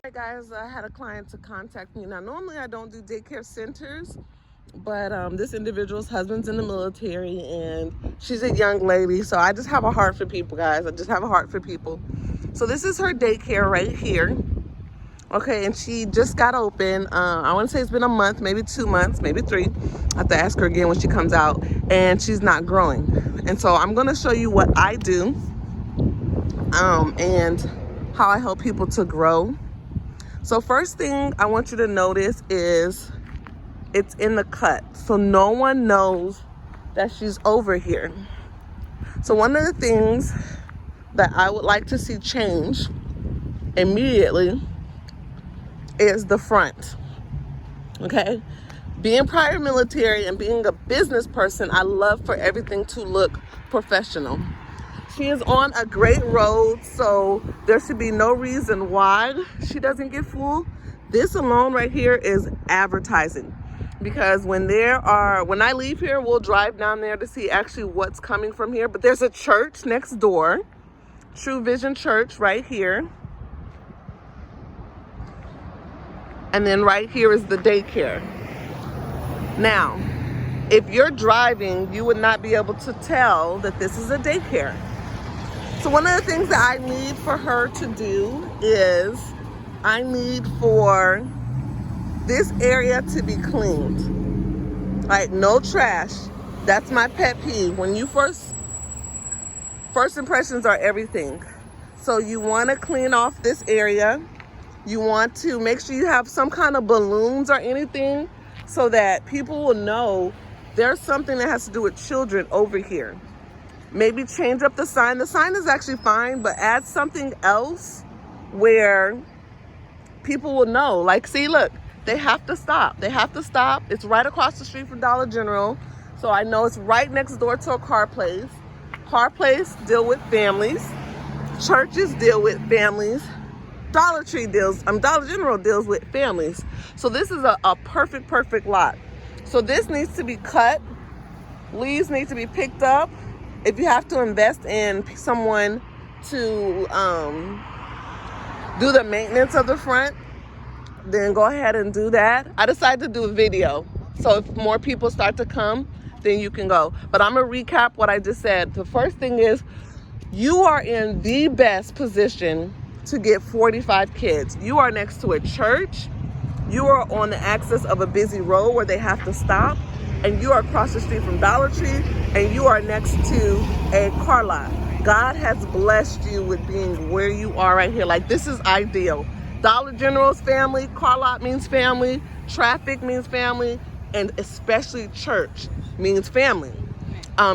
Hey guys, I had a client to contact me. Now, normally I don't do daycare centers, but this individual's husband's in the military and she's a young lady. So I just have a heart for people, guys. I just have a heart for people. So this is her daycare right here. Okay, and she just got open. I want to say it's been a month, maybe 2 months, maybe 3. I have to ask her again when she comes out. And she's not growing. And so I'm going to show you what I do and how I help people to grow. So first thing I want you to notice is it's in the cut. So no one knows that she's over here. So one of the things that I would like to see change immediately is the front. Okay? Being prior military and being a business person, I love for everything to look professional. She is on a great road, so there should be no reason why she doesn't get full. This alone right here is advertising, because when I leave here, we'll drive down there to see actually what's coming from here. But there's a church next door, True Vision Church right here. And then right here is the daycare. Now, if you're driving, you would not be able to tell that this is a daycare. So one of the things that I need for her to do is I need for this area to be cleaned. Like, no trash. That's my pet peeve. When you first impressions are everything. So you want to clean off this area. You want to make sure you have some kind of balloons or anything so that people will know there's something that has to do with children over here. Maybe change up the sign. The sign is actually fine, but add something else where people will know. Like, see, look, they have to stop. They have to stop. It's right across the street from Dollar General. So I know it's right next door to a car place. Car place deal with families. Churches deal with families. Dollar General deals with families. So this is a perfect lot. So this needs to be cut. Leaves need to be picked up. If you have to invest in someone to do the maintenance of the front, then go ahead and do that. I decided to do a video. So if more people start to come, then you can go. But I'm going to recap what I just said. The first thing is you are in the best position to get 45 kids. You are next to a church. You are on the axis of a busy road where they have to stop. And you are across the street from Dollar Tree, and you are next to a car lot. God has blessed you with being where you are right here. Like, this is ideal. Dollar General's family, car lot means family, traffic means family, and especially church means family.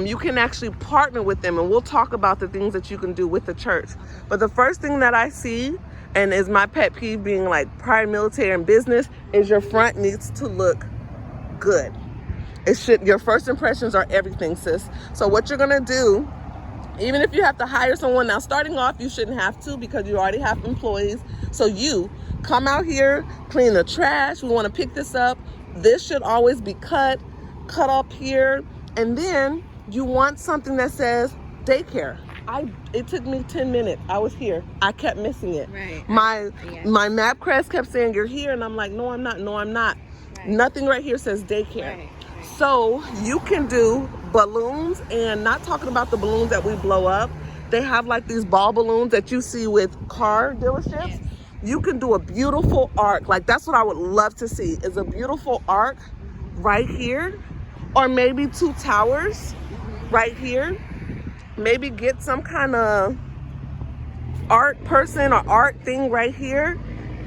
You can actually partner with them, and we'll talk about the things that you can do with the church. But the first thing that I see, and is my pet peeve being like prior military and business, is your front needs to look good. Your first impressions are everything, sis. So what you're gonna do, even if you have to hire someone, now starting off, you shouldn't have to because you already have employees. So you come out here, clean the trash. We wanna pick this up. This should always be cut up here. And then you want something that says daycare. It took me 10 minutes. I was here. I kept missing it. Right. My MapQuest kept saying, you're here. And I'm like, no, I'm not. No, I'm not. Right. Nothing right here says daycare. Right. So you can do balloons, and not talking about the balloons that we blow up. They have like these ball balloons that you see with car dealerships. Yes. You can do a beautiful arc. Like, that's what I would love to see, is a beautiful arc right here, or maybe 2 towers right here. Maybe get some kind of art person or art thing right here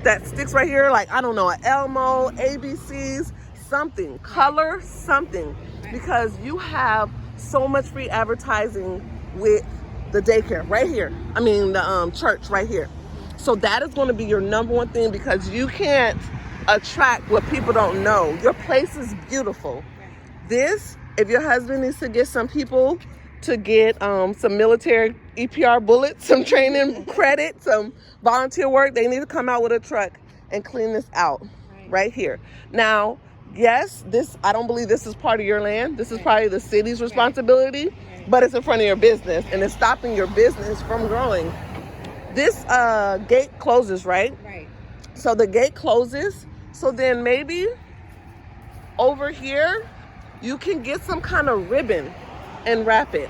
that sticks right here. Like, I don't know, an Elmo, ABCs, something, color something, because you have so much free advertising with the daycare right here. I mean, the church right here. So that is going to be your number one thing, because you can't attract what people don't know. Your place is beautiful. This, if your husband needs to get some people to get some military EPR bullets, some training credit, some volunteer work, they need to come out with a truck and clean this out right here. Now, yes, I don't believe this is part of your land. This is probably the city's responsibility, but it's in front of your business, and it's stopping your business from growing. This gate closes, right? Right. So the gate closes. So then maybe over here, you can get some kind of ribbon and wrap it.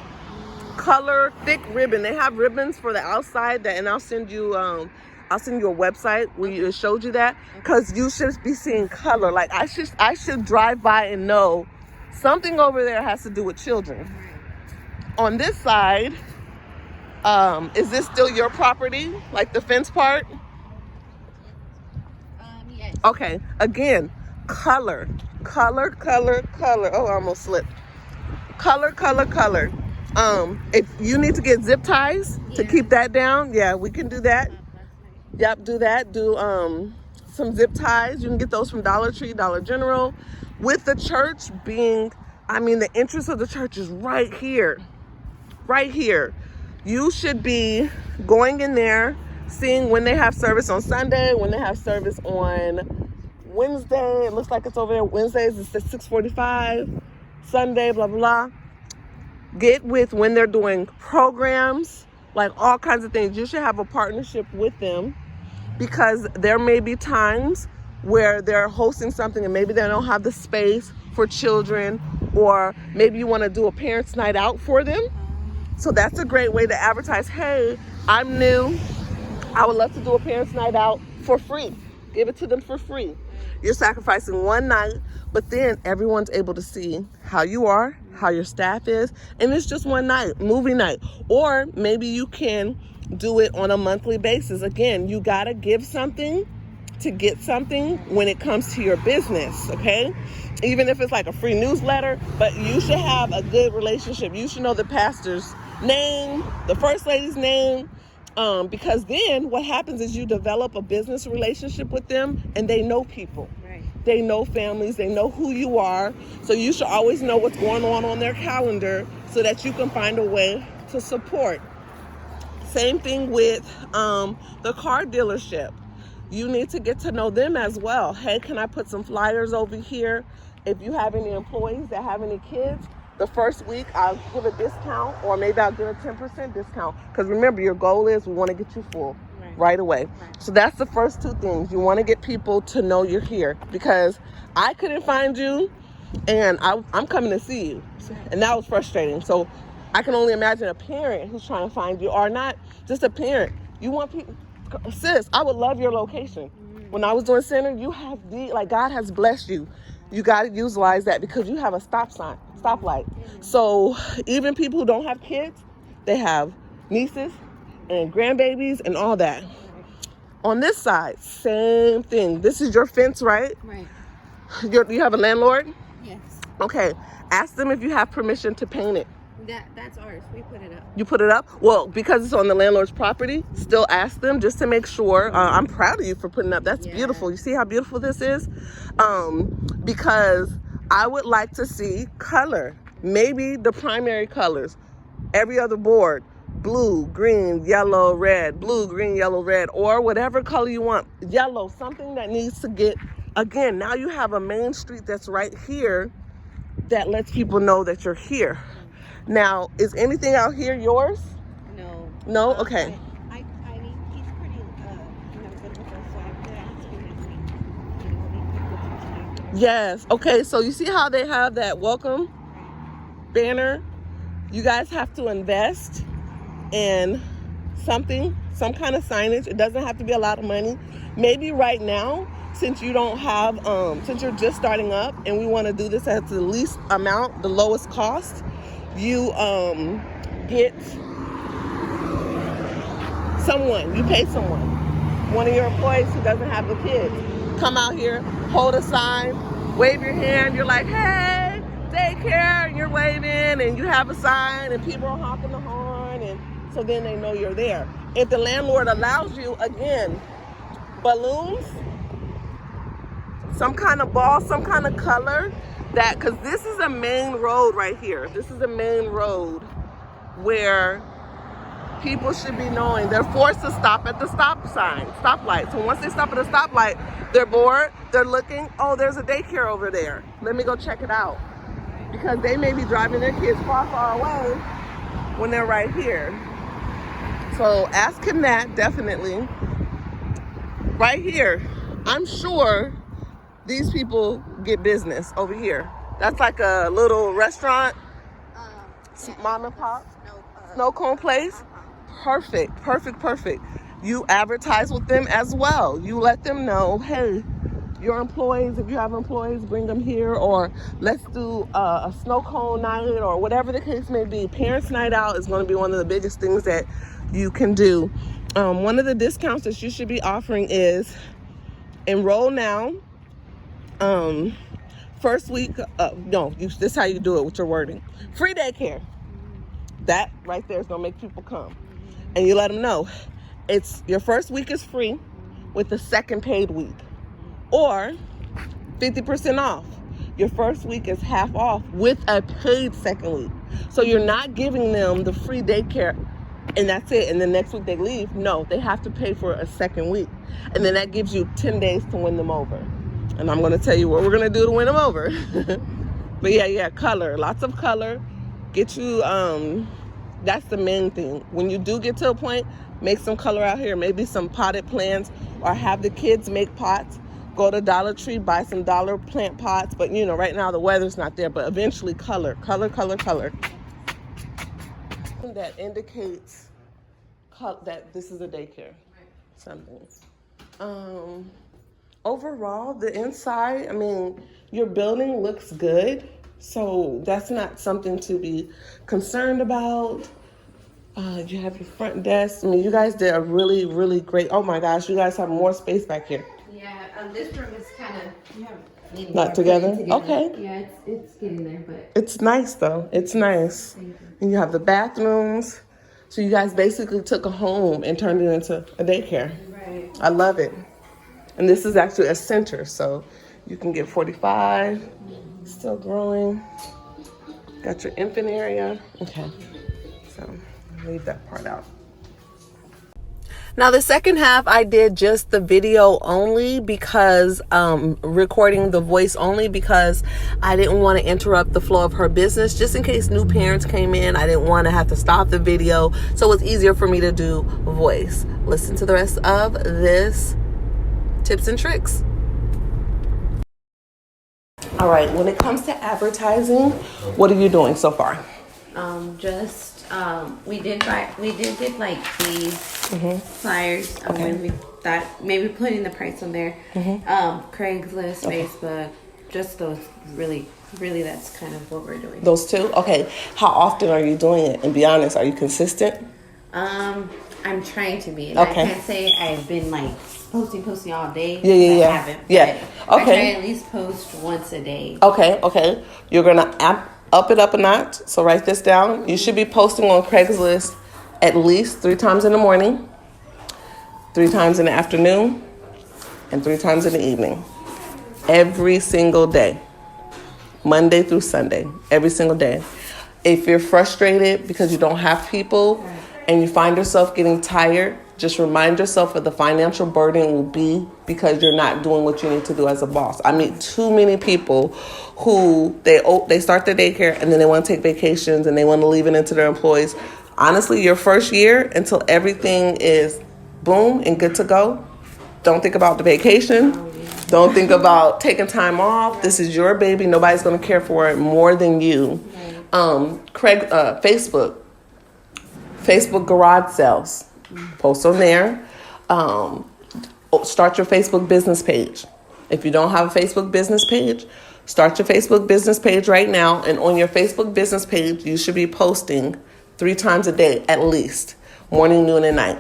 Color thick ribbon. They have ribbons for the outside that, and I'll send you a website where it showed you that, because you should be seeing color. Like I should drive by and know something over there has to do with children. On this side, is this still your property? Like the fence part? Yes. Okay. Again, color. Oh, I almost slipped. Color. If you need to get zip ties to keep that down, yeah, we can do that. Yep, do that. Do some zip ties. You can get those from Dollar Tree, Dollar General. With the church being, the entrance of the church is right here. Right here. You should be going in there, seeing when they have service on Sunday, when they have service on Wednesday. It looks like it's over there. Wednesdays it's at 6:45. Sunday, blah, blah, blah. Get with when they're doing programs, like all kinds of things. You should have a partnership with them, because there may be times where they're hosting something and maybe they don't have the space for children, or maybe you want to do a parents' night out for them. So that's a great way to advertise. Hey, I'm new. I would love to do a parents' night out for free. Give it to them for free. You're sacrificing one night, but then everyone's able to see how you are, how your staff is, and it's just one night, movie night. Or maybe you can do it on a monthly basis. Again, you gotta give something to get something when it comes to your business, okay? Even if it's like a free newsletter, but you should have a good relationship. You should know the pastor's name, the first lady's name, because then what happens is you develop a business relationship with them, and they know people. Right. They know families. They know who you are. So you should always know what's going on their calendar, so that you can find a way to support. Same thing with the car dealership. You need to get to know them as well. Hey, can I put some flyers over here? If you have any employees that have any kids, the first week I'll give a discount, or maybe I'll give a 10% discount. Because remember, your goal is we want to get you full right away. Right. So that's the first two things. You want to get people to know you're here, because I couldn't find you and I'm coming to see you. And that was frustrating. So I can only imagine a parent who's trying to find you, or not just a parent. You want people, sis, I would love your location. When I was doing center, you have God has blessed you. You got to utilize that, because you have a stoplight. So even people who don't have kids, they have nieces and grandbabies and all that. On this side, same thing. This is your fence, right? Right. You have a landlord? Yes. Okay. Ask them if you have permission to paint it. That's ours. We put it up. You put it up? Well, because it's on the landlord's property, still ask them just to make sure. I'm proud of you for putting up. That's beautiful. You see how beautiful this is? Because I would like to see color. Maybe the primary colors. Every other board. Blue, green, yellow, red. Blue, green, yellow, red. Or whatever color you want. Yellow. Something that needs to get... Again, now you have a main street that's right here that lets people know that you're here. Now, is anything out here yours? No. No? Okay. I mean, he's pretty, good with us, so I could ask him if he could put some time. Yes. Okay, so you see how they have that welcome banner? You guys have to invest in something, some kind of signage. It doesn't have to be a lot of money. Maybe right now, since you don't have, since you're just starting up and we want to do this at the least amount, the lowest cost, you get someone, you pay someone, one of your employees who doesn't have the kids, come out here, hold a sign, wave your hand, you're like, hey, daycare, and you're waving, and you have a sign, and people are honking the horn, and so then they know you're there. If the landlord allows you, again, balloons, some kind of ball, some kind of color, that, because this is a main road right here. This is a main road where people should be knowing they're forced to stop at the stoplight. So once they stop at a stoplight, they're bored, they're looking, oh, there's a daycare over there. Let me go check it out. Because they may be driving their kids far, far away when they're right here. So ask him that, definitely. right here. I'm sure these people get business over here. That's like a little restaurant, mom and pop, snow cone place. Perfect, perfect, perfect. You advertise with them as well. You let them know, hey, your employees, if you have employees, bring them here, or let's do a snow cone night, or whatever the case may be. Parents' night out is going to be one of the biggest things that you can do. One of the discounts that you should be offering is enroll now. First week, this is how you do it with your wording. Free daycare. That right there is going to make people come. And you let them know it's your first week is free with the second paid week, or 50% off. Your first week is half off with a paid second week. So you're not giving them the free daycare and that's it. And the next week they leave. No, they have to pay for a second week. And then that gives you 10 days to win them over. And I'm going to tell you what we're going to do to win them over. But yeah, color. Lots of color. Get you, that's the main thing. When you do get to a point, make some color out here. Maybe some potted plants, or have the kids make pots. Go to Dollar Tree, buy some dollar plant pots. But, right now the weather's not there. But eventually color. That indicates that this is a daycare. Something. Overall, the inside, your building looks good. So that's not something to be concerned about. You have your front desk. You guys did a really, really great. Oh my gosh, you guys have more space back here. Yeah, this room is kind of not together. Okay. Yeah, it's getting there, but it's nice though. It's nice. And you have the bathrooms. So you guys basically took a home and turned it into a daycare. Right. I love it. And this is actually a center, so you can get 45. Still growing. Got your infant area. Okay. So leave that part out. Now the second half I did just the video only because recording the voice only because I didn't want to interrupt the flow of her business, just in case new parents came in. I didn't want to have to stop the video, so it's easier for me to do voice. Listen to the rest of this tips and tricks. All right, when it comes to advertising, what are you doing so far? We did get like these flyers when we thought maybe putting the price on there. Craigslist, Facebook, just those really that's kind of what we're doing. Those two? Okay. How often are you doing it? And be honest, are you consistent? I'm trying to be. Okay. I can't say I've been like posting all day. Yeah. I haven't. Yeah. Okay. I try Okay. at least post once a day. Okay. You're gonna up it up a notch. So write this down. You should be posting on Craigslist at least 3 times in the morning, 3 times in the afternoon, and 3 times in the evening. Every single day. Monday through Sunday. Every single day. If you're frustrated because you don't have people and you find yourself getting tired, just remind yourself of the financial burden will be because you're not doing what you need to do as a boss. I meet too many people who they start their daycare and then they want to take vacations and they want to leave it into their employees. Honestly, your first year until everything is boom and good to go, don't think about the vacation. Don't think about taking time off. This is your baby. Nobody's going to care for it more than you. Facebook garage sales. Post on there. Start your Facebook business page. If you don't have a Facebook business page, start your Facebook business page right now. And on your Facebook business page, you should be posting 3 times a day at least, morning, noon, and night.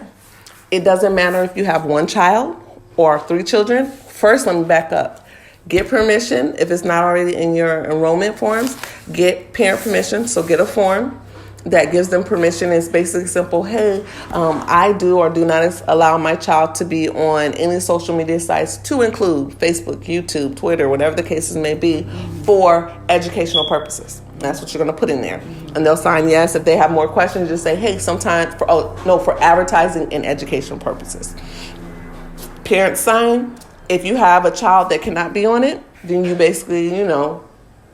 It doesn't matter if you have 1 child or 3 children. First, let me back up. Get permission. If it's not already in your enrollment forms, get parent permission. So get a form that gives them permission. It's basically simple. Hey, I do or do not allow my child to be on any social media sites, to include Facebook, YouTube, Twitter, whatever the cases may be, for educational purposes. That's what you're going to put in there. And they'll sign yes. If they have more questions, just say, hey, sometimes for advertising and educational purposes. Parents sign. If you have a child that cannot be on it, then you basically,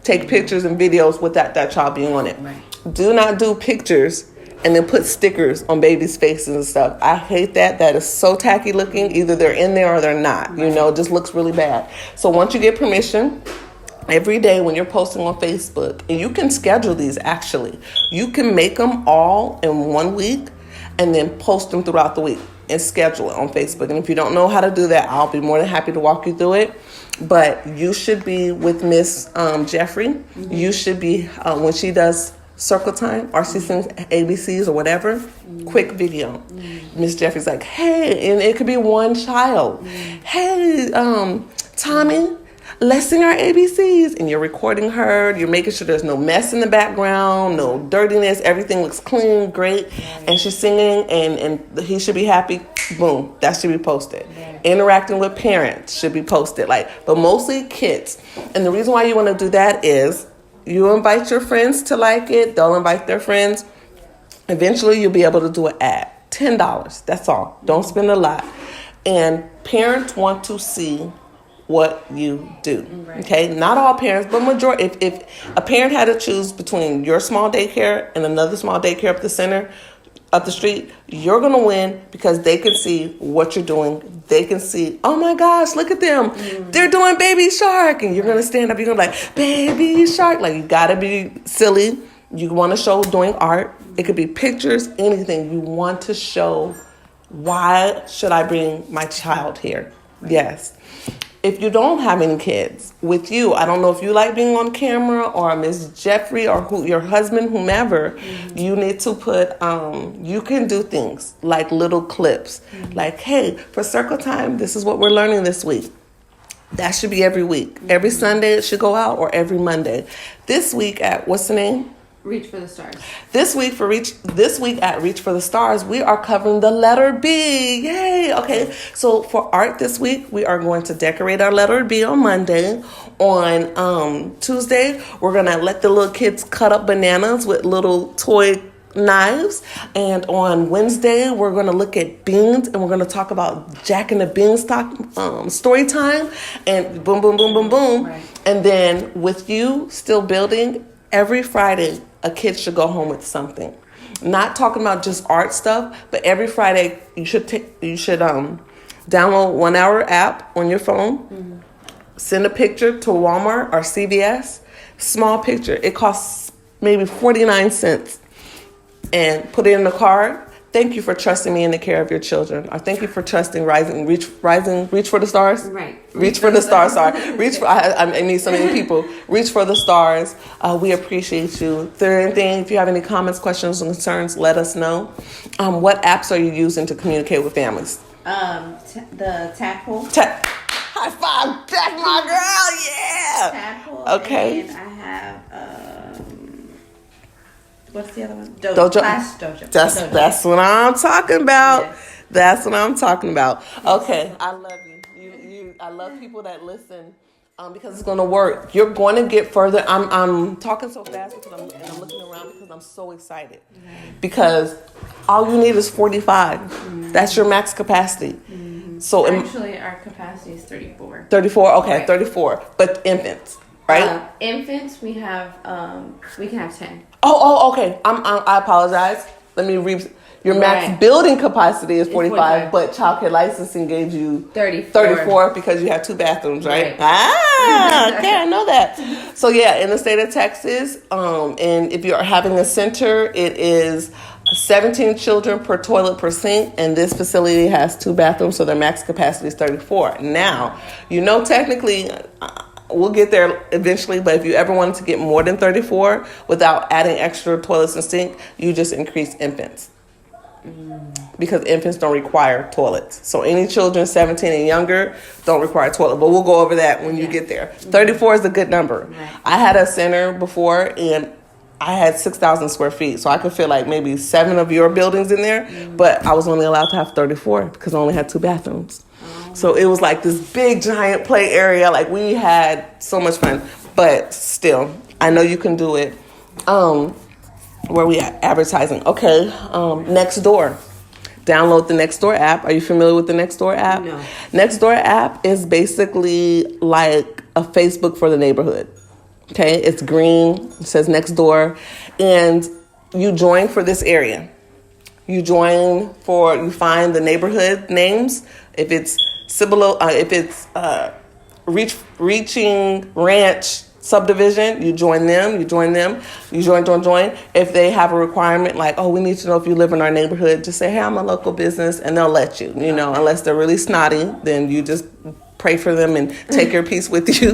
take pictures and videos with that child being on it. Right. Do not do pictures and then put stickers on babies' faces and stuff. I hate that. That is so tacky looking. Either they're in there or they're not. You know, it just looks really bad. So once you get permission, every day when you're posting on Facebook, and you can schedule these actually, you can make them all in 1 week and then post them throughout the week and schedule it on Facebook. And if you don't know how to do that, I'll be more than happy to walk you through it. But you should be with Miss Jeffrey. You should be, when she does circle time or she sings ABCs or whatever, quick video. Miss Jeffrey's like, hey, and it could be one child. Hey, Tommy, let's sing our ABCs. And you're recording her. You're making sure there's no mess in the background, no dirtiness. Everything looks clean, great. And she's singing, and he should be happy. Boom, that should be posted. Interacting with parents should be posted. But mostly kids. And the reason why you want to do that is you invite your friends to like it. They'll invite their friends. Eventually, you'll be able to do an ad. $10. That's all. Don't spend a lot. And parents want to see what you do. Okay, not all parents, but majority. If a parent had to choose between your small daycare and another small daycare up the street, you're gonna win because they can see what you're doing. They can see, oh my gosh, look at them. They're doing Baby Shark. And you're gonna stand up, you're gonna be like, Baby Shark. You gotta be silly. You wanna show doing art. It could be pictures, anything. You want to show, why should I bring my child here? Yes. If you don't have any kids with you, I don't know if you like being on camera or Miss Jeffrey or your husband, whomever, you need to put, you can do things like little clips. Like, hey, for circle time, this is what we're learning this week. That should be every week. Every Sunday it should go out, or every Monday. This week at, what's the name? Reach for the Stars. This week at Reach for the Stars, we are covering the letter B. Yay! Okay, so for art this week, we are going to decorate our letter B on Monday. On Tuesday, we're gonna let the little kids cut up bananas with little toy knives. And on Wednesday, we're gonna look at beans, and we're gonna talk about Jack and the Beanstalk story time. And boom, boom, boom, boom, boom. Right. And then with you still building, every Friday, a kid should go home with something. Not talking about just art stuff, but every Friday you should download 1 hour app on your phone. Send a picture to Walmart or CVS. Small picture. It costs maybe 49 cents. And put it in the card. Thank you for trusting me in the care of your children. Or thank you for trusting Reach for the Stars. Right. Reach for the Stars. Sorry. I need so many people. Reach for the Stars. We appreciate you. If there's anything, if you have any comments, questions, and concerns, let us know. What apps are you using to communicate with families? The Tadpole. High five, that's my girl. Yeah. Tadpole. Okay. And I have what's the other one? Dojo. Flash Dojo. That's what I'm talking about. Yes. That's what I'm talking about. Okay, I love you. I love people that listen. Because it's going to work. You're going to get further. I'm talking so fast because I'm looking around because I'm so excited. Because all you need is 45. That's your max capacity. So actually, our capacity is 34. 34. Okay, Right. 34. But infants, right? Infants, we can have 10. Oh, okay. I apologize. Let me Your max building capacity is 45, but childcare licensing gave you 34 because you have 2 bathrooms, right? Okay, I know that. So yeah, in the state of Texas, and if you're having a center, it is 17 children per toilet per sink, and this facility has 2 bathrooms, so their max capacity is 34. Now, technically, we'll get there eventually, but if you ever wanted to get more than 34 without adding extra toilets and sink, you just increase infants. Because infants don't require toilets. So any children 17 and younger don't require a toilet. But we'll go over that when you get there. 34 is a good number. Right. I had a center before, and I had 6,000 square feet. So I could fit like maybe 7 of your buildings in there. But I was only allowed to have 34 because I only had 2 bathrooms. So it was like this big, giant play area. Like, we had so much fun. But still, I know you can do it. Where we at? Advertising. Okay. Nextdoor. Download the Nextdoor app. Are you familiar with the Nextdoor app? No. Nextdoor app is basically like a Facebook for the neighborhood. Okay. It's green. It says Nextdoor. And you join for this area. You you find the neighborhood names. If it's Cibolo, if it's Reaching Ranch subdivision, you join them. You join. If they have a requirement like, oh, we need to know if you live in our neighborhood, just say, hey, I'm a local business, and they'll let you. You know, unless they're really snotty, then you just pray for them and take your piece with you.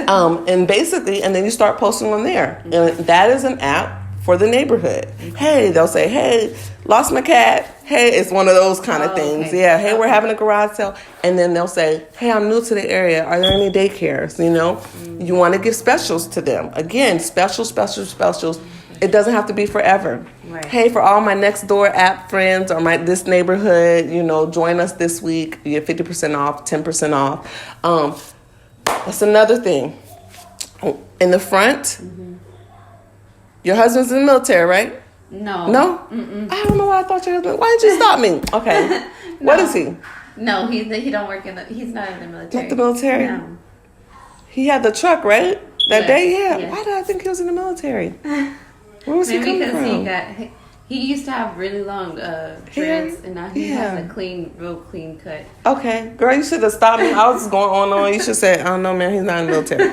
And then you start posting on there. And that is an app for the neighborhood. Hey, they'll say, hey, lost my cat. Hey, it's one of those kind of things. Okay. Yeah, hey, we're having a garage sale. And then they'll say, hey, I'm new to the area. Are there any daycares? You know, you want to give specials to them. Again, specials. It doesn't have to be forever. Right. Hey, for all my next door app friends or this neighborhood, you know, join us this week. You get 50% off, 10% off. That's another thing. In the front, your husband's in the military, right? No. No? Mm-mm. I don't know why I thought your husband. Why did you stop me? Okay. No. What is he? No, he don't work he's not in the military. Not the military? No. He had the truck, right? That Yes, day? Yeah. yes. Why did I think he was in the military? Where was he Maybe coming because from? he used to have really long dreads, and now he has a real clean cut. Okay. Girl, you should have stopped me. I was going on. You should say, I don't know, man. He's not in the military.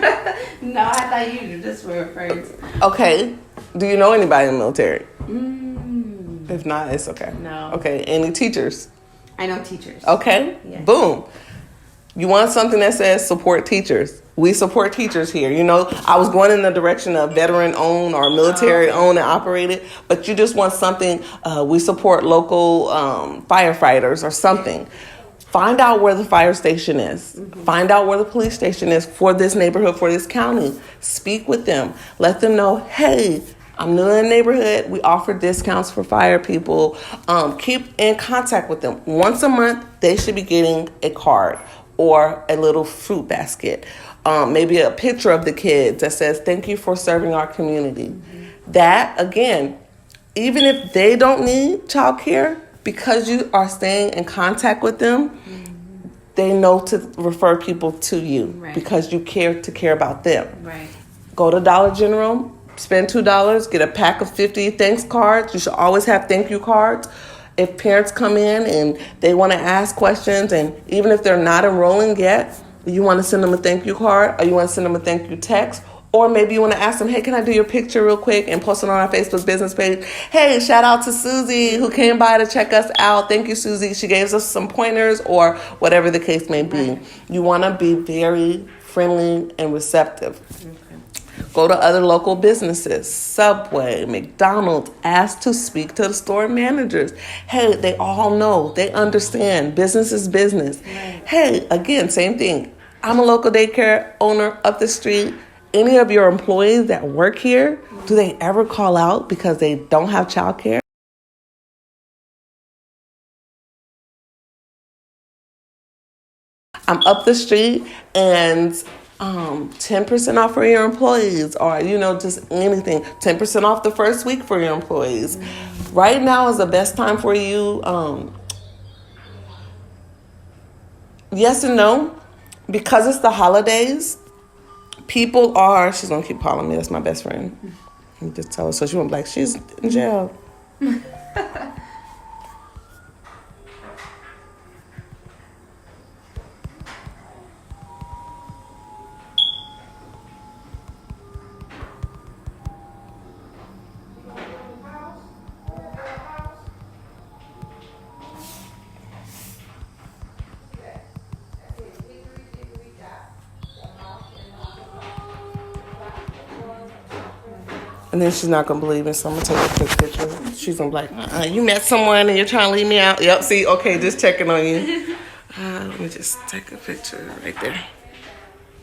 No, I thought you just were friends. Okay. Do you know anybody in the military? Mm, If not, it's okay. No. Okay. Any teachers? I know teachers. Okay. Yes. Boom. You want something that says support teachers. We support teachers here. You know, I was going in the direction of veteran owned or military owned and operated, but you just want something, we support local firefighters or something. Find out where the fire station is. Mm-hmm. Find out where the police station is for this neighborhood, for this county. Speak with them. Let them know, hey, I'm new in the neighborhood. We offer discounts for fire people. Keep in contact with them. Once a month, they should be getting a card or a little fruit basket. Maybe a picture of the kids that says, thank you for serving our community. Mm-hmm. That, again, even if they don't need childcare, because you are staying in contact with them, they know to refer people to you because you care about them. Right. Go to Dollar General, spend $2, get a pack of 50 thanks cards. You should always have thank you cards. If parents come in and they want to ask questions, and even if they're not enrolling yet, you want to send them a thank you card, or you want to send them a thank you text, or maybe you want to ask them, hey, can I do your picture real quick and post it on our Facebook business page? Hey, shout out to Susie who came by to check us out. Thank you, Susie. She gave us some pointers or whatever the case may be. Right. You want to be very friendly and receptive. Okay. Go to other local businesses, Subway, McDonald's, ask to speak to the store managers. Hey, they all know, they understand, business is business. Right. Hey, again, same thing. I'm a local daycare owner up the street. Any of your employees that work here, do they ever call out because they don't have childcare? I'm up the street and 10% off for your employees, or, you know, just anything. 10% off the first week for your employees. Right now is the best time for you. Yes and no. Because it's the holidays, people are, she's going to keep calling me. That's my best friend. You just tell her so she won't be like, she's in jail. And then she's not going to believe me, so I'm going to take a quick picture. She's going to be like, you met someone and you're trying to leave me out. Yep, see, okay, just checking on you. Let me just take a picture right there.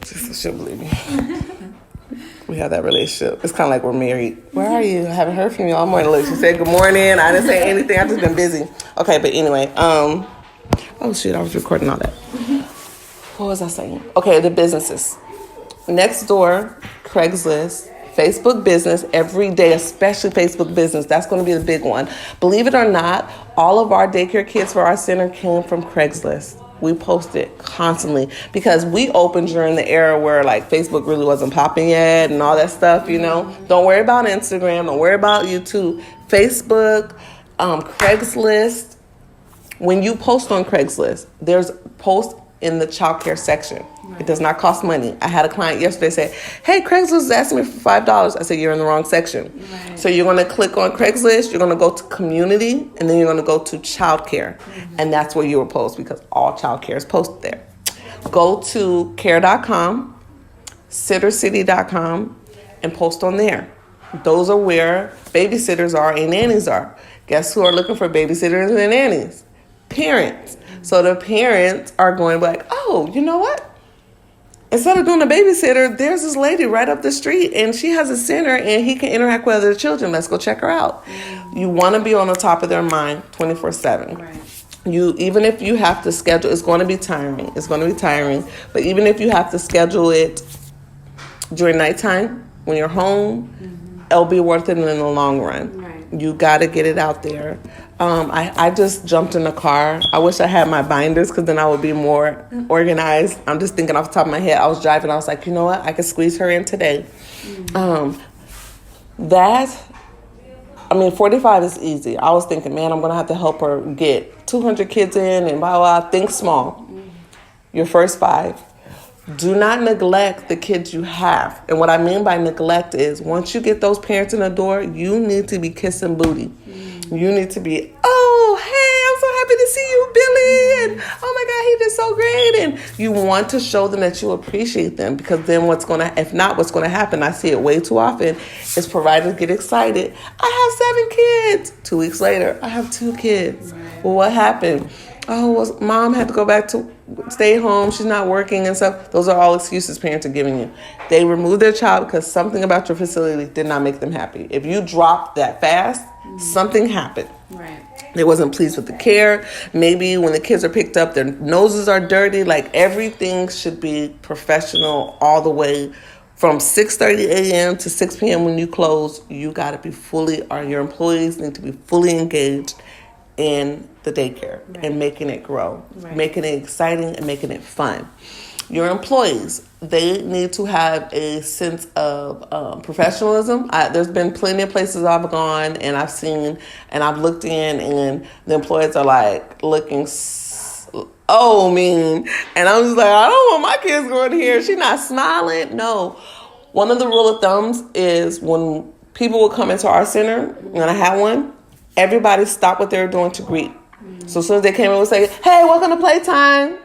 Just so she'll believe me. We have that relationship. It's kind of like we're married. Where are you? I haven't heard from you all morning. Look, she said good morning. I didn't say anything. I've just been busy. Okay, but anyway. Oh, shit, I was recording all that. What was I saying? Okay, the businesses. Nextdoor, Craigslist, Facebook business every day, especially Facebook business. That's going to be the big one. Believe it or not, all of our daycare kids for our center came from Craigslist. We posted constantly because we opened during the era where like Facebook really wasn't popping yet and all that stuff, you know. Don't worry about Instagram. Don't worry about YouTube. Facebook Craigslist. When you post on Craigslist, there's posts in the childcare section. Right. It does not cost money. I had a client yesterday say, hey, Craigslist is asking me for $5. I said, you're in the wrong section. Right. So you're going to click on Craigslist, you're going to go to community, and then you're going to go to childcare. And that's where you will post, because all childcare is posted there. Go to care.com, sittercity.com, and post on there. Those are where babysitters are and nannies are. Guess who are looking for babysitters and nannies? Parents. So the parents are going to be like, oh, you know what? Instead of doing a babysitter, there's this lady right up the street and she has a center and he can interact with other children. Let's go check her out. You want to be on the top of their mind 24/7. Right. Even if you have to schedule, it's going to be tiring. It's going to be tiring. But even if you have to schedule it during nighttime when you're home, it'll be worth it in the long run. Right. You got to get it out there. I just jumped in the car. I wish I had my binders, because then I would be more organized. I'm just thinking off the top of my head. I was driving. I was like, you know what? I could squeeze her in today. 45 is easy. I was thinking, man, I'm going to have to help her get 200 kids in and blah, blah, blah. Think small. Your first 5. Do not neglect the kids you have. And what I mean by neglect is, once you get those parents in the door, you need to be kissing booty. You need to be, oh, hey, I'm so happy to see you, Billy. And oh my God, he did so great. And you want to show them that you appreciate them, because then if not, what's going to happen, I see it way too often, is providers get excited. I have 7 kids. 2 weeks later, I have 2 kids. Right. Well, what happened? Oh, well, mom had to go back to stay home. She's not working and stuff. Those are all excuses parents are giving you. They removed their child because something about your facility did not make them happy. If you dropped that fast, something happened. Right. They wasn't pleased with the care. Maybe when the kids are picked up, their noses are dirty. Like, everything should be professional all the way. From 6:30 a.m. to 6 p.m. when you close, you got to be your employees need to be fully engaged in the daycare. Right. And making it grow, right. Making it exciting and making it fun. Your employees, they need to have a sense of professionalism. There's been plenty of places I've gone and I've seen and I've looked in, and the employees are like looking mean. And I'm just like, I don't want my kids going here. She's not smiling. No. One of the rule of thumbs is, when people will come into our center, when I had one, everybody stopped what they were doing to greet. So as soon as they came in, we'll say, hey, welcome to playtime.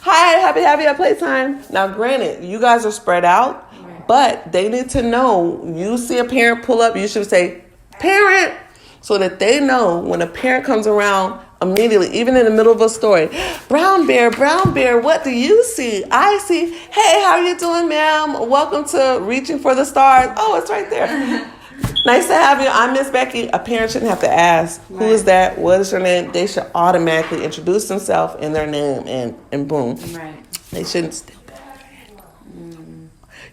Hi, happy to have you at playtime. Now, granted, you guys are spread out, but they need to know. You see a parent pull up, you should say, parent, so that they know when a parent comes around immediately, even in the middle of a story. Brown bear, what do you see? I see, hey, how you doing, ma'am? Welcome to Reaching for the Stars. Oh, it's right there. Nice to have you. I'm Miss Becky. A parent shouldn't have to ask, who is that? What is your name? They should automatically introduce themselves in their name and boom. Right. They shouldn't still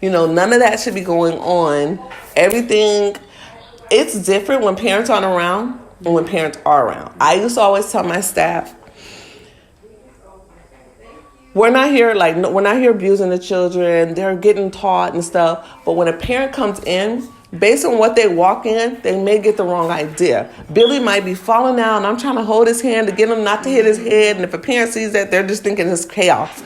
be none of that should be going on. Everything, it's different when parents aren't around and when parents are around. I used to always tell my staff, we're not here abusing the children. They're getting taught and stuff. But when a parent comes in, based on what they walk in, they may get the wrong idea. Billy might be falling down, and I'm trying to hold his hand to get him not to hit his head. And if a parent sees that, they're just thinking it's chaos.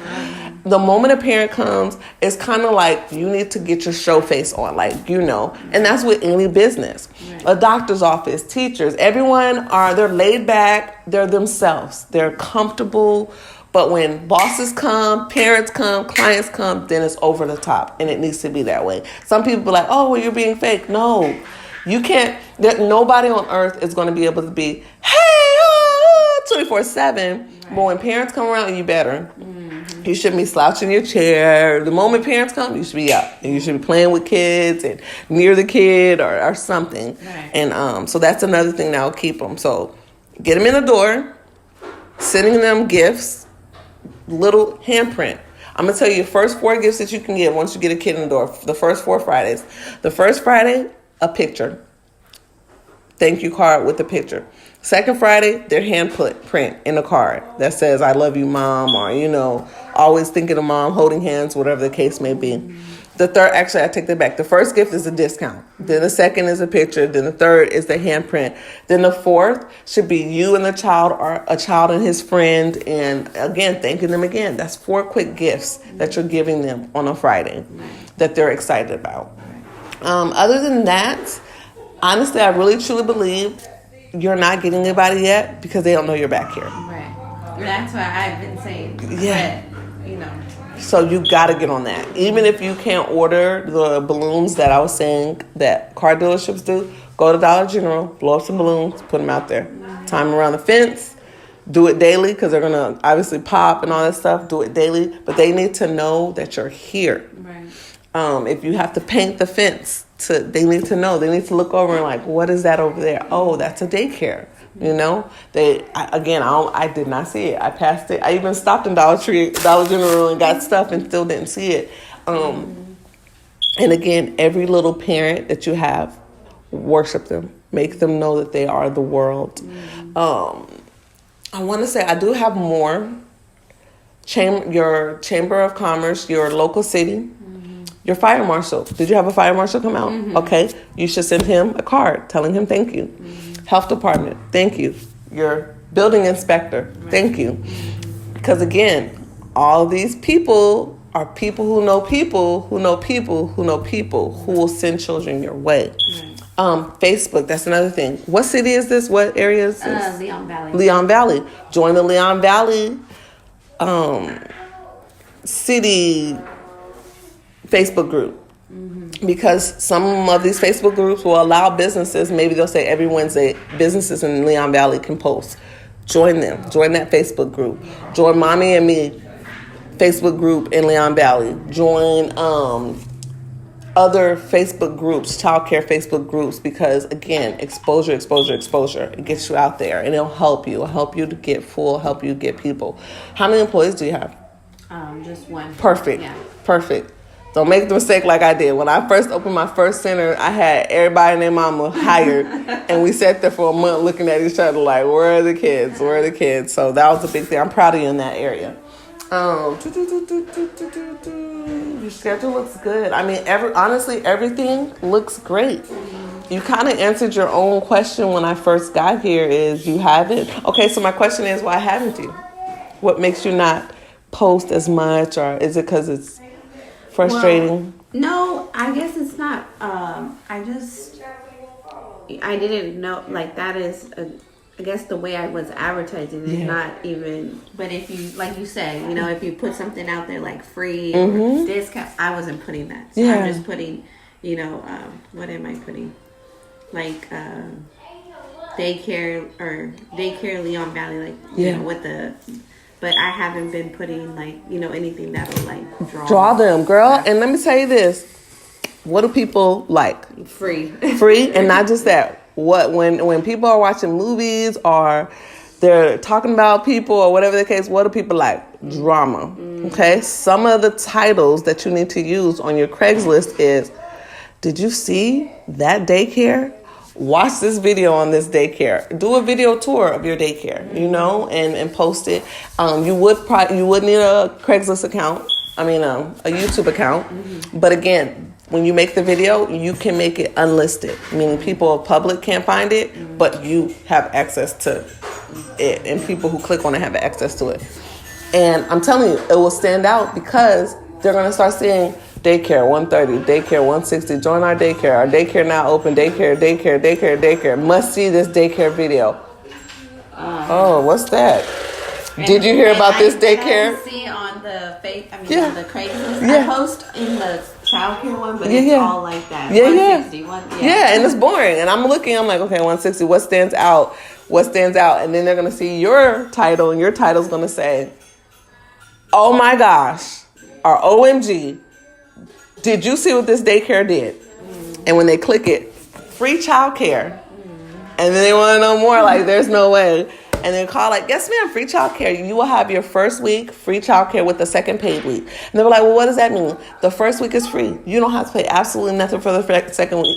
The moment a parent comes, it's kind of like you need to get your show face on, and that's with any business. A doctor's office, teachers, everyone they're laid back, they're themselves, they're comfortable. But when bosses come, parents come, clients come, then it's over the top, and it needs to be that way. Some people be like, oh, well, you're being fake. No, you can't. Nobody on earth is going to be able to be, hey, 24/7. Right. But when parents come around, you better. Mm-hmm. You shouldn't be slouching your chair. The moment parents come, you should be up. And you should be playing with kids and near the kid or something. Right. And so that's another thing that will keep them. So get them in the door, sending them gifts. Little handprint. I'm going to tell you your first 4 gifts that you can give once you get a kid in the door. The first 4 Fridays. The first Friday, a picture. Thank you card with a picture. Second Friday, their handprint in the card that says, I love you, Mom, or, always thinking of Mom, holding hands, whatever the case may be. The third, actually, I take that back. The first gift is a discount. Then the second is a picture. Then the third is the handprint. Then the fourth should be you and the child, or a child and his friend. And again, thanking them again. That's 4 quick gifts that you're giving them on a Friday that they're excited about. Other than that, honestly, I really truly believe you're not getting anybody yet because they don't know you're back here. Right. That's what I've been saying. Yeah. But, you know. So you got to get on that. Even if you can't order the balloons that I was saying that car dealerships do, go to Dollar General, blow up some balloons, put them out there. Time around the fence. Do it daily because they're going to obviously pop and all that stuff. Do it daily. But they need to know that you're here. Right. If you have to paint the fence, they need to know. They need to look over and like, what is that over there? Oh, that's a daycare. You know, I did not see it. I passed it. I even stopped in Dollar General and got stuff and still didn't see it. And again, every little parent that you have, worship them. Make them know that they are the world. I want to say I do have more. Your Chamber of Commerce, your local city, your fire marshal. Did you have a fire marshal come out? Okay. You should send him a card telling him thank you. Health department, thank you. Your building inspector, thank you. Because again, all these people are people who know people, who know people, who know people, who will send children your way. Facebook, that's another thing. What city is this? What area is this? Leon Valley. Leon Valley. Join the Leon Valley city Facebook group. Because some of these Facebook groups will allow businesses, maybe they'll say every Wednesday, businesses in Leon Valley can post. Join them. Join that Facebook group. Join Mommy and Me Facebook group in Leon Valley. Join other Facebook groups, childcare Facebook groups, because again, exposure. It gets you out there and it'll help you. It'll help you to get full, help you get people. How many employees do you have? Just one. Perfect. Yeah. Perfect. Don't make the mistake like I did. When I first opened my first center, I had everybody and their mama hired. And we sat there for a month looking at each other like, where are the kids? Where are the kids? So that was a big thing. I'm proud of you in that area. Your schedule looks good. I mean, honestly, everything looks great. You kind of answered your own question when I first got here is you haven't. Okay, so my question is, why haven't you? What makes you not post as much, or is it because it's frustrating? Well, no, I guess it's not. I didn't know, like, that is, I guess the way I was advertising is not even, but if you, like you said, you know, if you put something out there like free or discount, I wasn't putting that. So I'm just putting, you know, what am I putting? Like, daycare Leon Valley, like, you know, with the... But I haven't been putting, like, you know, anything that will, like, draw them, girl. And let me tell you this. What do people like? Free. And not just that. When people are watching movies or they're talking about people or whatever the case, what do people like? Drama. Okay? Some of the titles that you need to use on your Craigslist is, did you see that daycare? Watch this video on this daycare. Do a video tour of your daycare, you know, and post it. You would need a Craigslist account. A YouTube account. But again, when you make the video, you can make it unlisted, meaning people public can't find it, but you have access to it, and people who click on it have access to it. And I'm telling you, it will stand out because they're going to start seeing daycare 130, daycare 160, join our daycare now open, daycare, must see this daycare video. Oh, what's that? Did you hear about this daycare? I see on the on the Craigslist. I post in the childcare one, but it's all like that. 160, and it's boring. And I'm looking, I'm like, okay, 160, what stands out? And then they're going to see your title, and your title's going to say, oh my gosh, or OMG, did you see what this daycare did? And when they click it, free childcare. And then they want to know more, like, there's no way. And they call like, yes, ma'am, free childcare. You will have your first week free childcare with the second paid week. And they were like, well, what does that mean? The first week is free. You don't have to pay absolutely nothing for the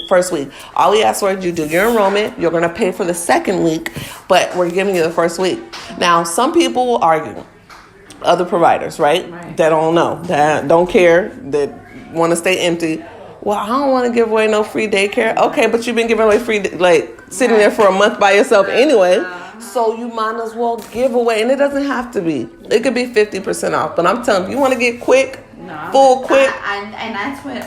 first week. All we ask for is you do your enrollment. You're going to pay for the second week, but we're giving you the first week. Now, some people will argue, other providers, right? That don't know, that don't care, that want to stay empty. Well, I don't want to give away no free daycare. Okay, but you've been giving away free, like, sitting there for a month by yourself anyway. So you might as well give away. And it doesn't have to be. It could be 50% off. But I'm telling you, you want to get quick, full quick. And that's what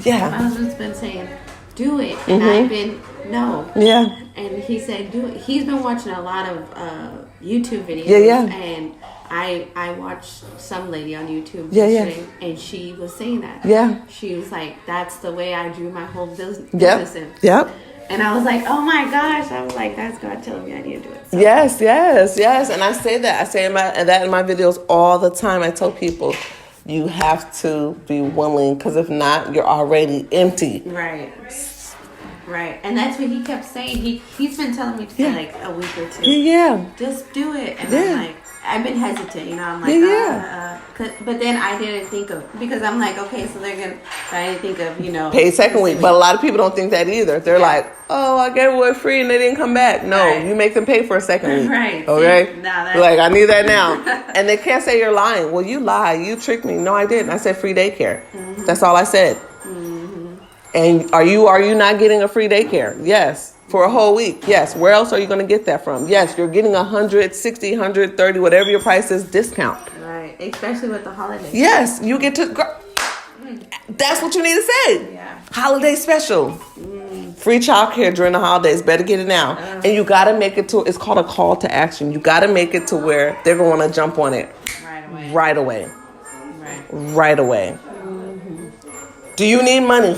Yeah. my husband's been saying. Do it. And I've been, no. Yeah. And he said, do it. He's been watching a lot of YouTube videos. Yeah. And I watched some lady on YouTube yesterday, and she was saying that. Yeah. She was like, that's the way I drew my whole business in. Yep. And I was like, oh my gosh. I was like, that's God telling me I need to do it. So. Yes. And I say that. I say that in my videos all the time. I tell people, you have to be willing, because if not, you're already empty. Right. And that's what he kept saying. He's been telling me to like a week or two. Yeah. Just do it. And I'm like, I've been hesitant, I'm like, but then I didn't think of, because I'm like, okay, so they're gonna, I didn't think of, pay second week. But a lot of people don't think that either. They're like, oh, I gave away free and they didn't come back. No, you make them pay for a second week. Right. Okay. See, like, I need that now. And they can't say you're lying. Well, you lie. You tricked me. No, I didn't. I said free daycare. Mm-hmm. That's all I said. Mm-hmm. And are you not getting a free daycare? Yes. For a whole week. Yes. Where else are you going to get that from? Yes. You're getting 160, 130, whatever your price is, discount. Right. Especially with the holidays. Yes. You get to... That's what you need to say. Yeah. Holiday special. Free childcare during the holidays. Better get it now. And you got to make it to... It's called a call to action. You got to make it to where they're going to jump on it. Right away. Mm-hmm. Do you need money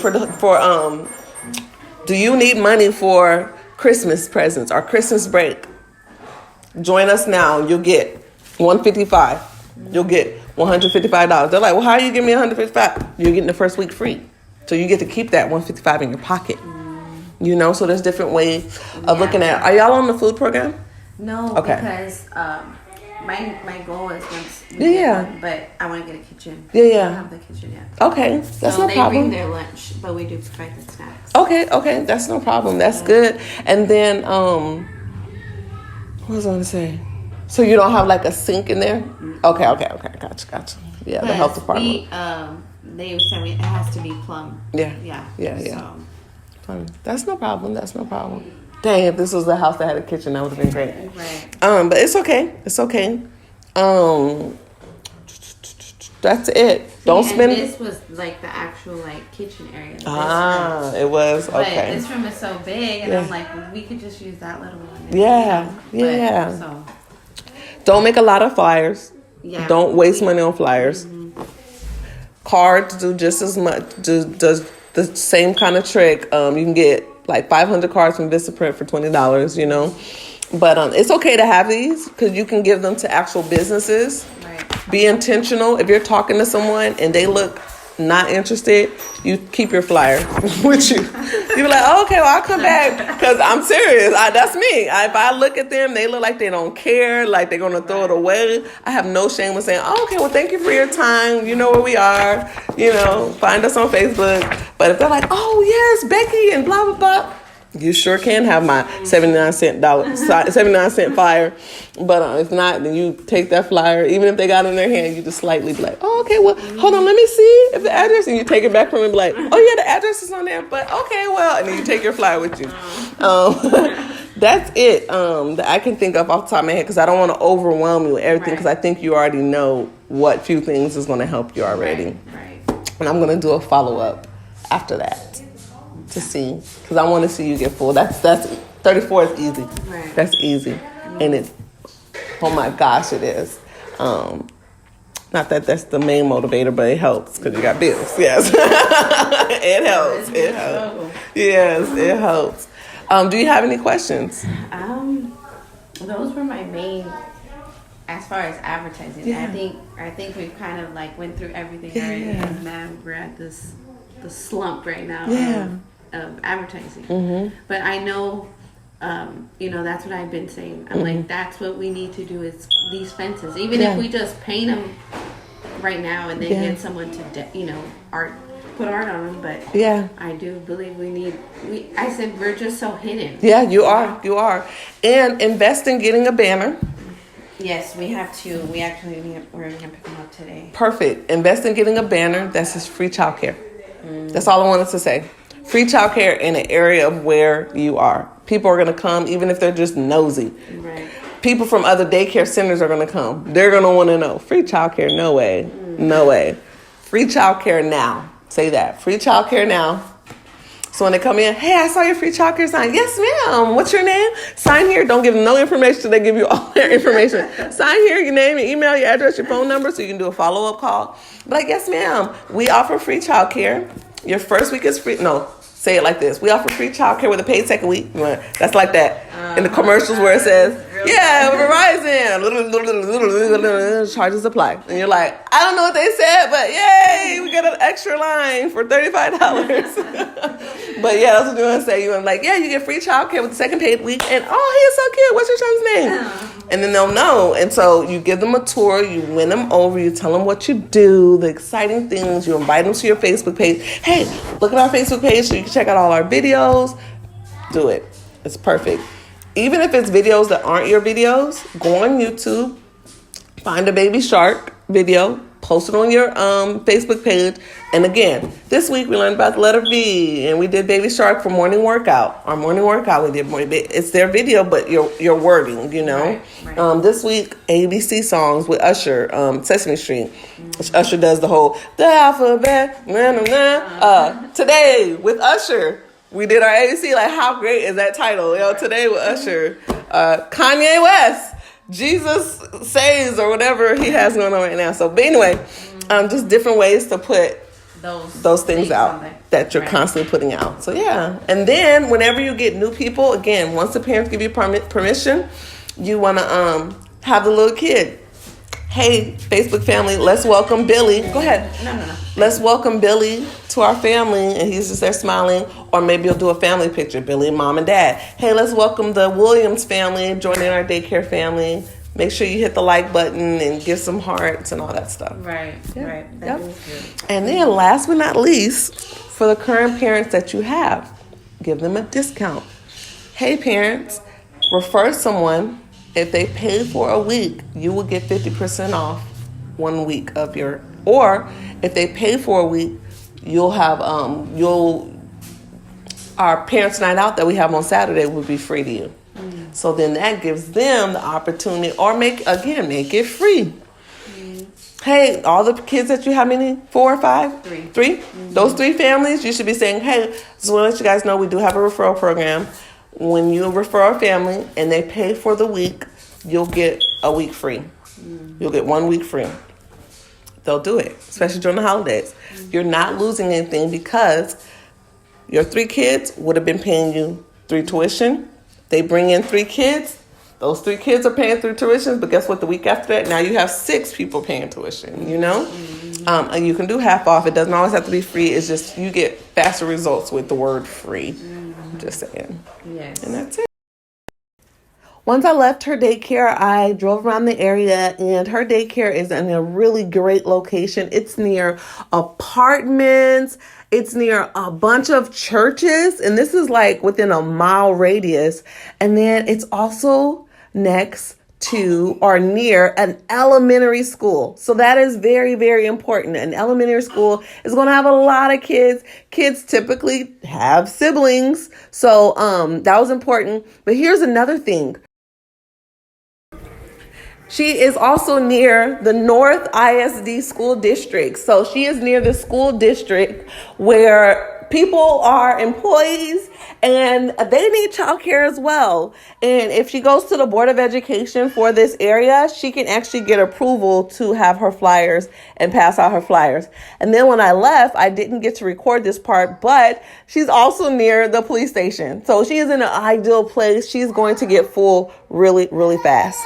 Do you need money for Christmas presents or Christmas break? Join us now. You'll get $155. You'll get $155. They're like, well, how are you giving me $155? You're getting the first week free. So you get to keep that $155 in your pocket. So there's different ways of looking at it. Are y'all on the food program? No, because my goal is once we get one, but I want to get a kitchen. I don't have the kitchen yet. Okay, that's no problem. They bring their lunch, but we do provide the snacks. Okay, that's no problem. That's good. And then, what was I going to say? So you don't have like a sink in there? Okay, gotcha. Yeah, the health department. They said it has to be plumb. Yeah. So. That's no problem. Dang, if this was the house that had a kitchen, that would have been great. Right. But it's okay. That's it. Don't spend. This was like the actual like kitchen area. It was okay. But this room is so big, and I'm like, we could just use that little one. Yeah. So. Don't make a lot of flyers. Yeah. Don't waste money on flyers. Mm-hmm. Cards do just as much. Does the same kind of trick. You can get like 500 cards from Vistaprint for $20, But it's okay to have these because you can give them to actual businesses. Right. Be intentional. If you're talking to someone and they look not interested, you keep your flyer with you. You be like, oh, okay, well, I'll come back because I'm serious. That's me. If I look at them, they look like they don't care, like they're going to throw it away. I have no shame in saying, oh, okay, well, thank you for your time. You know where we are. Find us on Facebook. But if they're like, oh, yes, Becky and blah, blah, blah, you sure can have my 79-cent flyer. But if not, then you take that flyer. Even if they got it in their hand, you just slightly be like, oh, okay, well, hold on, let me see if the address. And you take it back from them and be like, oh, yeah, the address is on there. But okay, well, and then you take your flyer with you. That's it that I can think of off the top of my head because I don't want to overwhelm you with everything because I think you already know what few things is going to help you already. Right. And I'm going to do a follow-up after that. To see, because I want to see you get full. That's 34 is easy. Right. That's easy, and it. Oh my gosh, it is. Not that that's the main motivator, but it helps because you got bills. Yes, it helps. It helps. Yes, it helps. Do you have any questions? Those were my main. As far as advertising, I think we've kind of like went through everything already, and now we're at the slump right now. Of advertising. Mm-hmm. But I know, that's what I've been saying. I'm like, that's what we need to do is these fences. Even if we just paint them right now and then get someone to, put art on them. But I do believe I said we're just so hidden. Yeah, you are. And invest in getting a banner. Yes, we have to. We're gonna pick them up today. Perfect. Invest in getting a banner that says free childcare. That's all I wanted to say. Free childcare in an area of where you are. People are going to come, even if they're just nosy. Right. People from other daycare centers are going to come. They're going to want to know. Free childcare? No way. No way. Free childcare now. Say that. Free childcare now. So when they come in, hey, I saw your free childcare sign. Yes, ma'am. What's your name? Sign here. Don't give them no information till they give you all their information. Sign here, your name, your email, your address, your phone number, so you can do a follow-up call. Like, yes, ma'am. We offer free childcare. Your first week is free. No, say it like this. We offer free childcare with a paid second week. That's like that in the commercials where it says, yeah, Verizon, charges apply. And you're like, I don't know what they said, but yay, we got an extra line for $35. But yeah, that's what you're going to say. You're like, yeah, you get free childcare with the second paid week. And oh, he is so cute. What's your son's name? And then they'll know. And so you give them a tour, you win them over, you tell them what you do, the exciting things, you invite them to your Facebook page. Hey, look at our Facebook page so you can check out all our videos. Do it. It's perfect. Even if it's videos that aren't your videos, go on YouTube, find a Baby Shark video, post it on your Facebook page. And again, this week we learned about the letter V, and we did Baby Shark for morning workout. Our morning workout, we did it's their video, but your wording, you know. Right. This week, ABC songs with Usher, Sesame Street. Usher does the whole the alphabet. Today with Usher. We did our ABC. Like, how great is that title? Today with Usher. Kanye West. Jesus Saves, or whatever he has going on right now. So, but anyway, just different ways to put those things out that you're constantly putting out. So, yeah. And then whenever you get new people, again, once the parents give you permission, you want to have the little kid. Hey, Facebook family, let's welcome Billy. Go ahead. No. Let's welcome Billy to our family, and he's just there smiling. Or maybe you'll do a family picture, Billy, mom, and dad. Hey, let's welcome the Williams family, joining our daycare family. Make sure you hit the like button and give some hearts and all that stuff. Right. That is good. And then last but not least, for the current parents that you have, give them a discount. Hey, parents, refer someone. If they pay for a week, you will get 50% off 1 week of your, or if they pay for a week, you'll have, our parents' night out that we have on Saturday will be free to you. So then that gives them the opportunity, or make it free. Hey, all the kids that you have, many? 4 or 5? 3. 3? Mm-hmm. Those 3 families, you should be saying, hey, just want to let you guys know we do have a referral program. When you refer a family and they pay for the week, you'll get a week free. You'll get 1 week free. They'll do it, especially during the holidays. You're not losing anything because your 3 kids would have been paying you 3 tuition. They bring in 3 kids. Those 3 kids are paying 3 tuitions, but guess what? The week after that, now you have 6 people paying tuition, you know? And you can do half off. It doesn't always have to be free. It's just you get faster results with the word free. Just saying. Yes. And that's it. Once I left her daycare, I drove around the area, and her daycare is in a really great location. It's near apartments. It's near a bunch of churches, and this is like within a mile radius. And then it's also next to or near an elementary school. So that is very, very important. An elementary school is going to have a lot of kids. Kids typically have siblings. So that was important. But here's another thing. She is also near the North ISD school district. So she is near the school district where people are employees and they need childcare as well. And if she goes to the Board of Education for this area, she can actually get approval to have her flyers and pass out her flyers. And then when I left, I didn't get to record this part, but she's also near the police station. So she is in an ideal place. She's going to get full really, really fast.